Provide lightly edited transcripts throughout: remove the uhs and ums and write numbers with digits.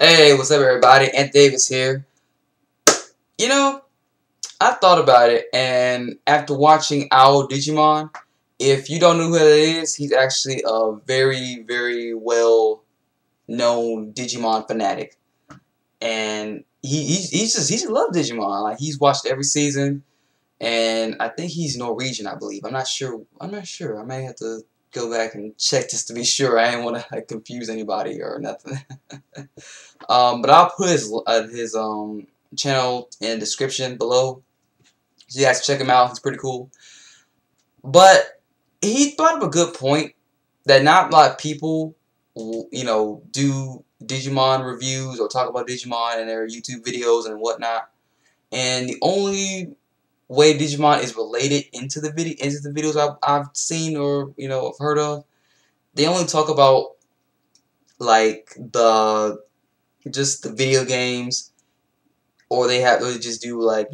Hey, what's up everybody? Ant Davis here. You know, I thought about it, and after watching Owl Digimon, if you don't know who that is, he's actually a very, very well known Digimon fanatic. And he just loves Digimon. Like, he's watched every season, and I think he's Norwegian, I believe. I'm not sure. I may have to go back and check just to be sure. I didn't want to confuse anybody or nothing. But I'll put his channel in the description below, so you guys check him out. He's pretty cool. But he brought up a good point that not a lot of people, do Digimon reviews or talk about Digimon in their YouTube videos and whatnot. And the only way Digimon is related into the videos I've seen or I've heard of, they only talk about like just the video games, or they just do like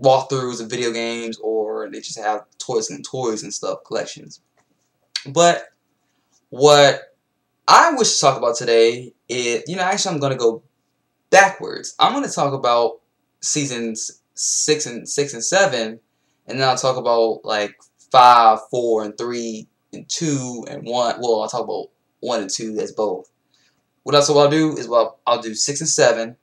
walkthroughs of video games, or they just have toys and stuff collections. But what I wish to talk about today is, actually I'm gonna go backwards. I'm gonna talk about seasons 6 and 7, and then I'll talk about like 5, 4, and 3, and 2, and 1. Well, I'll talk about 1 and 2 as both. What else I'll do is, I'll do 6 and 7,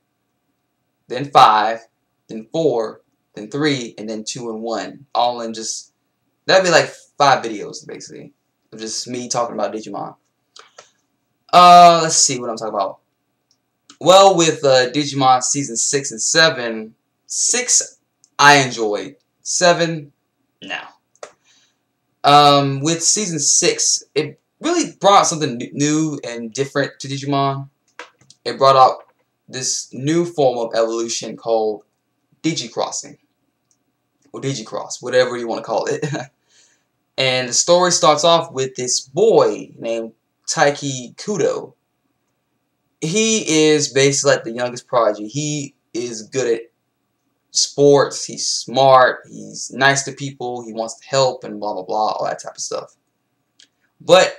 then 5, then 4, then 3, and then 2 and 1. All in just, that'd be like 5 videos, basically, of just me talking about Digimon. Let's see what I'm talking about. Well, with Digimon Season 6 and 7, 6 I enjoyed. 7, no. With Season 6, it really brought something new and different to Digimon. It brought out this new form of evolution called Digicrossing, or Digicross, whatever you want to call it. And the story starts off with this boy named Taiki Kudo. He is basically like the youngest prodigy. He is good at sports, he's smart, he's nice to people, he wants to help, and blah blah blah, all that type of stuff. But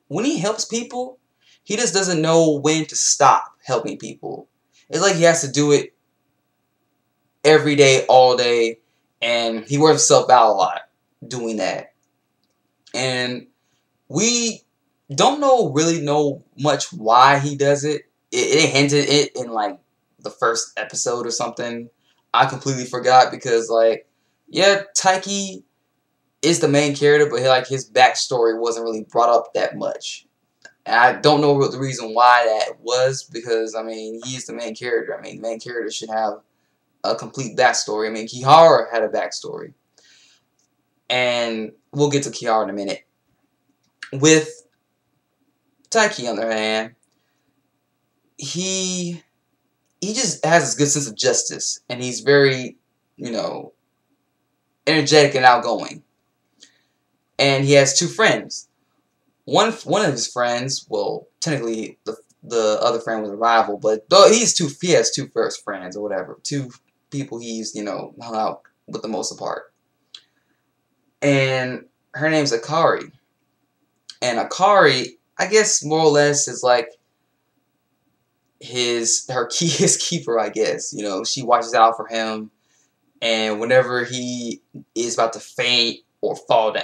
when he helps people, he just doesn't know when to stop helping people. It's like he has to do it every day, all day, and he wears himself out a lot doing that. And we don't really know much why he does it. It hinted it in like the first episode or something. I completely forgot because, like, yeah, Taiki is the main character, but like his backstory wasn't really brought up that much. And I don't know what the reason why that was, because I mean, he's the main character. I mean, the main character should have a complete backstory. I mean, Kihara had a backstory, and we'll get to Kihara in a minute. With Taiki, on the other hand, he just has a good sense of justice, and he's very, energetic and outgoing. And he has 2 friends. One of his friends, well, technically the other friend was a rival, but he has 2 first friends or whatever. 2 people he's, hung out with the most part. And her name's Akari. And Akari, I guess more or less, is like his keeper, I guess. She watches out for him, and whenever he is about to faint or fall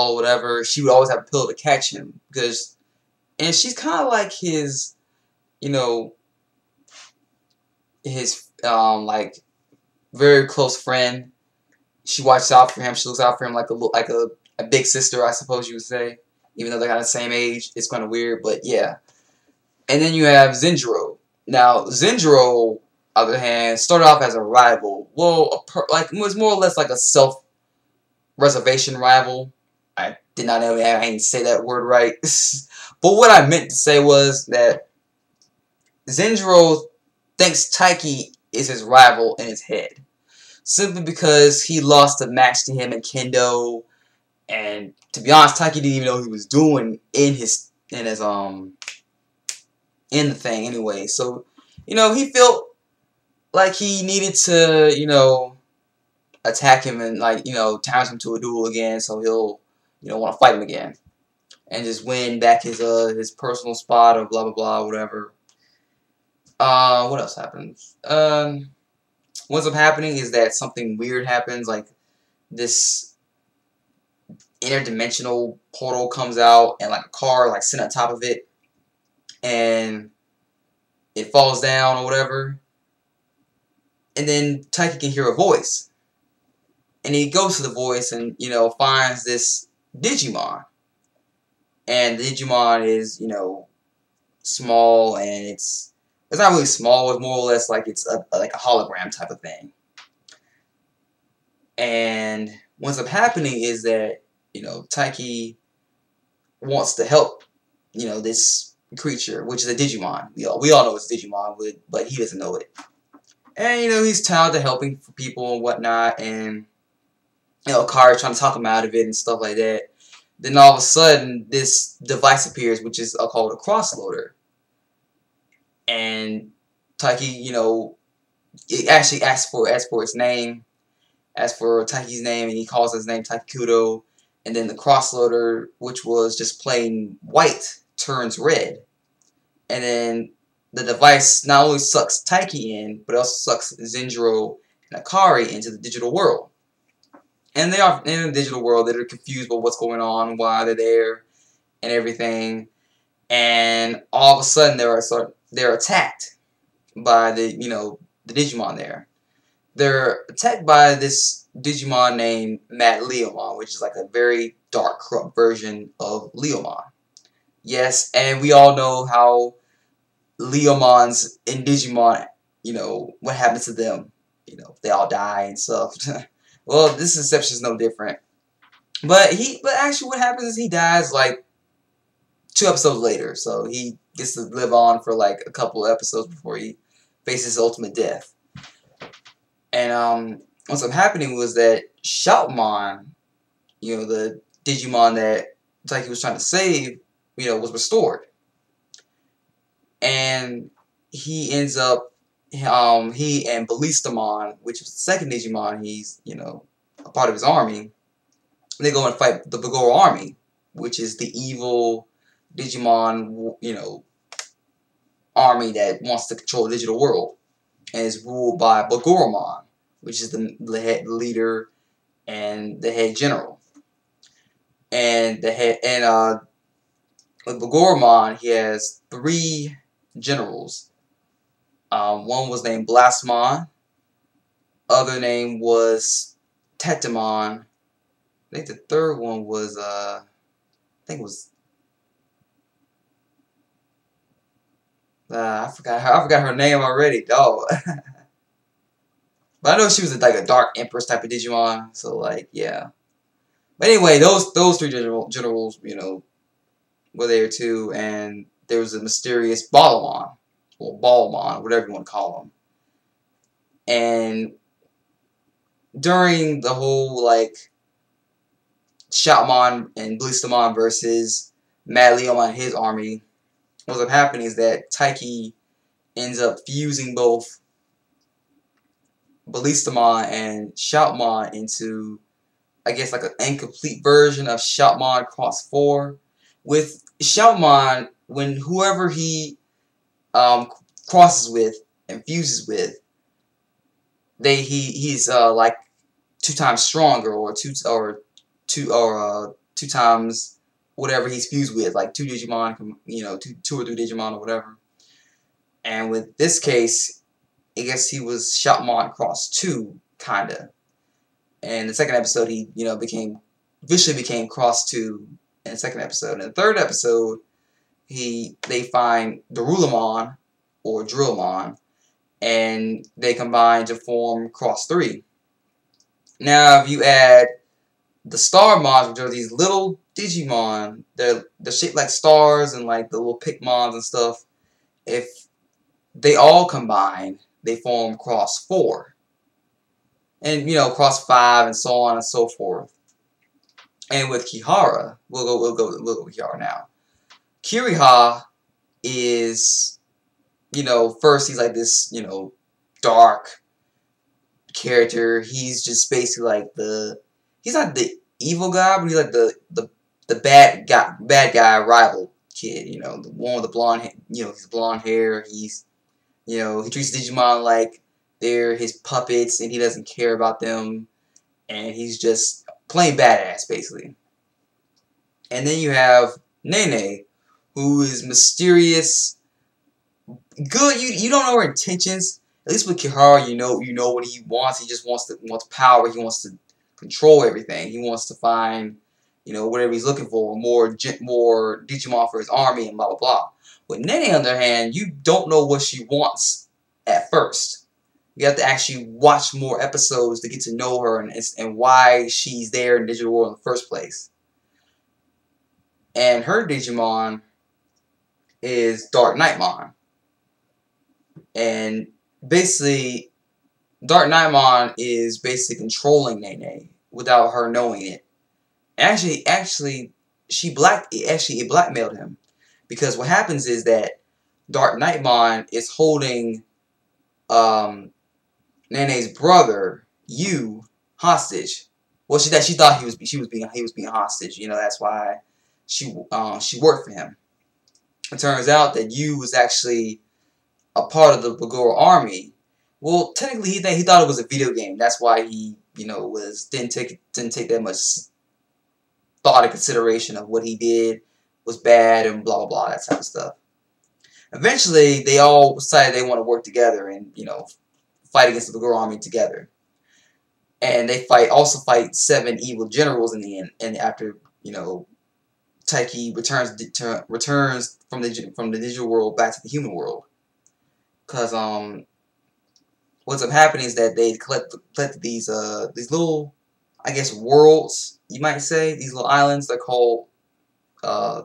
or whatever, she would always have a pillow to catch him, and she's kind of like his, like very close friend. She watches out for him. She looks out for him like a big sister, I suppose you would say. Even though they're kind of the same age, it's kind of weird, but yeah. And then you have Zenjiro. Now, Zenjiro, on the other hand, started off as a rival. Well, it was more or less like a self-reservation rival. I did not know, I didn't say that word right. But what I meant to say was that Zenjiro thinks Taiki is his rival in his head, simply because he lost a match to him in Kendo. And to be honest, Taiki didn't even know what he was doing in the thing anyway. So, he felt like he needed to, attack him and, like, challenge him to a duel again, so he'll, want to fight him again. and just win back his personal spot or blah blah blah whatever. What else happens? What's up happening is that something weird happens, like this interdimensional portal comes out and like a car like sitting on top of it, and it falls down or whatever, and then Taiki can hear a voice, and he goes to the voice and finds this Digimon, and the Digimon is small, and it's not really small, it's more or less like it's like a hologram type of thing. And what's up happening is that Taiki wants to help this creature, which is a Digimon. We all know it's a Digimon, but he doesn't know it. And he's talented helping for people and whatnot, and Kari's trying to talk him out of it and stuff like that. Then all of a sudden, this device appears, which is called a crossloader. And Taiki, it actually asks for its name, asks for Taiki's name, and he calls his name Taikudo. And then the crossloader, which was just plain white, turns red. And then the device not only sucks Taiki in, but also sucks Zenjiro and Akari into the digital world. And they are in the digital world. They're confused about what's going on, why they're there, and everything. And all of a sudden, they're attacked by the Digimon there. They're attacked by this Digimon named Mad Leomon, which is like a very dark, corrupt version of Leomon. Yes, and we all know how Leomons in Digimon, what happens to them. They all die and stuff. Well, this Inception is no different. But actually what happens is he dies like 2 episodes later. So he gets to live on for like a couple of episodes before he faces his ultimate death. And what's up happening was that Shoutmon, the Digimon that Taiki was trying to save, was restored. And he ends up he and Ballistamon, which was the second Digimon, he's, a part of his army, they go and fight the Bagora army, which is the evil Digimon, army that wants to control the digital world, and is ruled by Bagoramon, which is the head leader and the head general. And with Bagoramon, he has 3 generals. One was named Blastmon. Other name was Tetamon. I think the third one was I forgot her name already, dog. But I know she was like a Dark Empress type of Digimon, so like yeah. But anyway, those 3 generals, were there too, and there was a mysterious Ballamon, or Ballmon, whatever you want to call him. And during the whole like Shoutmon and Ballistamon versus Mad Leomon and his army, what's up happening is that Taiki ends up fusing both Ballistamon and Shoutmon into, I guess, like an incomplete version of Shoutmon Cross 4. With Shoutmon, when whoever he crosses with and fuses with, he's like 2 times stronger, or two times whatever he's fused with, like 2 Digimon, 2 or 3 Digimon or whatever. And with this case, I guess he was Shoutmon Cross 2, kinda. And the second episode, he officially became Cross 2 in the second episode. In the third episode, they find Darulamon, or Drillmon, and they combine to form Cross 3. Now, if you add the Starmons, which are these little Digimon, they're shaped like stars and like the little Pikmons and stuff, if they all combine, they form Cross 4. And, Cross 5 and so on and so forth. And with Kihara, we'll go with Kihara now. Kiriha is, first he's like this, dark character. He's just basically like he's not the evil guy, but he's like the the bad guy rival kid. You know, the one with the blonde. You know, his blonde hair. He's, you know, he treats Digimon like they're his puppets, and he doesn't care about them, and he's just plain badass, basically. And then you have Nene, who is mysterious, good. You don't know her intentions. At least with Kihara, you know what he wants. He just wants power. He wants to control everything. He wants to find, you know, whatever he's looking for, more Digimon for his army, and blah blah blah. With Nene, on the other hand, you don't know what she wants at first. You have to actually watch more episodes to get to know her and why she's there in the digital world in the first place. And her Digimon is Dark Knightmon. And basically, Dark Knightmon is basically controlling Nene without her knowing it. Actually, it blackmailed him, because what happens is that Dark Knightmon is holding Nene's brother, Yu, hostage. Well, she thought he was being hostage. You know, that's why she worked for him. It turns out that Yu was actually a part of the Bagora army. Well, technically, he thought it was a video game. That's why he, you know, didn't take that much thought and consideration of what he did was bad and blah blah blah, that type of stuff. Eventually, they all decided they want to work together and, you know, fight against the Bagora army together. And they also fight 7 evil generals in the end. And after, you know, Taiki returns from the digital world back to the human world. Because what's up happening is that they collect these little, I guess, worlds, you might say, these little islands. They're called I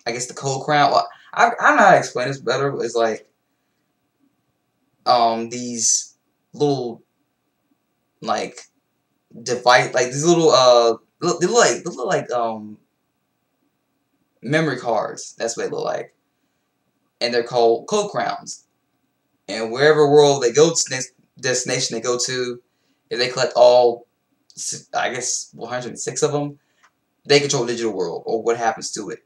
guess the Cold Crown. Well, I don't know how to explain this better. It's like these little, like, device, like these little they look like memory cards. That's what they look like. And they're called Cold Crowns. And wherever world they go to, next destination they go to, if they collect all, I guess, 106 of them, they control the digital world, or what happens to it.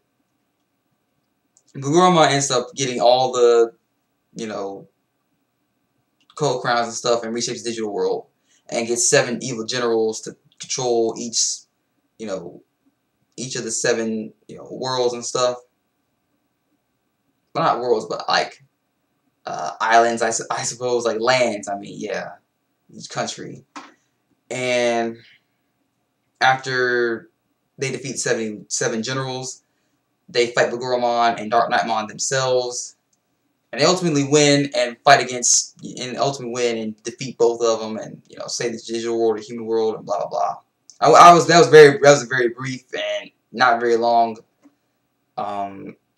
Bagorama ends up getting all the, you know, Cold Crowns and stuff, and reshapes the digital world, and gets 7 evil generals to control each, you know, each of the 7, you know, worlds and stuff. Well, not worlds, but like islands, I suppose, like lands. I mean, yeah, each country. And after they defeat 7 generals, they fight Baguramon and Dark Knightmon themselves, and they ultimately win and defeat both of them, and, you know, save the digital world, the human world, and blah blah blah. That was a very brief and not very long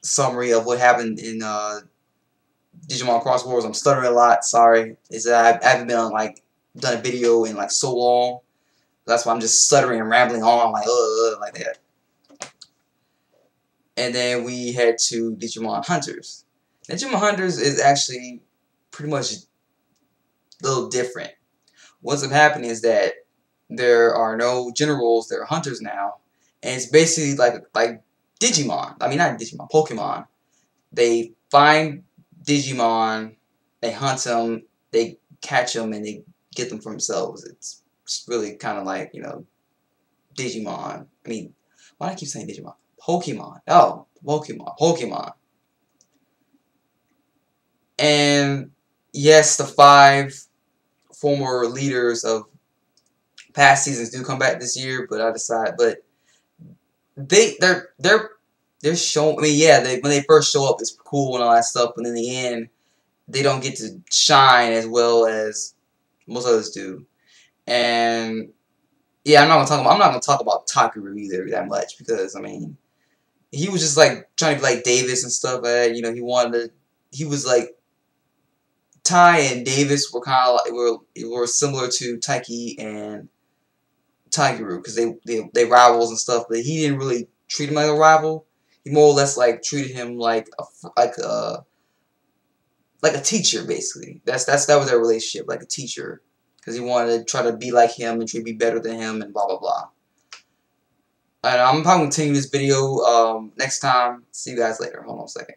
summary of what happened in Digimon Cross Wars. I'm stuttering a lot. Sorry, it's that I haven't been done a video in like so long. That's why I'm just stuttering and rambling on like that. And then we head to Digimon Hunters. Digimon Hunters is actually pretty much a little different. What's happening is that there are no generals, there are hunters now, and it's basically like Digimon. I mean, not Digimon, Pokemon. They find Digimon, they hunt them, they catch them, and they get them for themselves. It's really kind of like, you know, Digimon. I mean, why do I keep saying Digimon? Pokemon. Oh, Pokemon. And yes, the 5 former leaders of past seasons do come back this year, but they're shown. I mean, yeah, when they first show up, it's cool and all that stuff, but in the end, they don't get to shine as well as most others do. And yeah, I'm not gonna talk about Takeru either that much, because I mean, he was just like trying to be like Davis and stuff. You know, he was like, Tai and Davis were kind of like were similar to Taiki and Takeru, because they rivals and stuff, but he didn't really treat him like a rival. He more or less like treated him like a teacher, basically. That was their relationship, like a teacher, because he wanted to try to be like him and try to be better than him and blah blah And I'm probably going to continue this video next time. See you guys later. Hold on a second.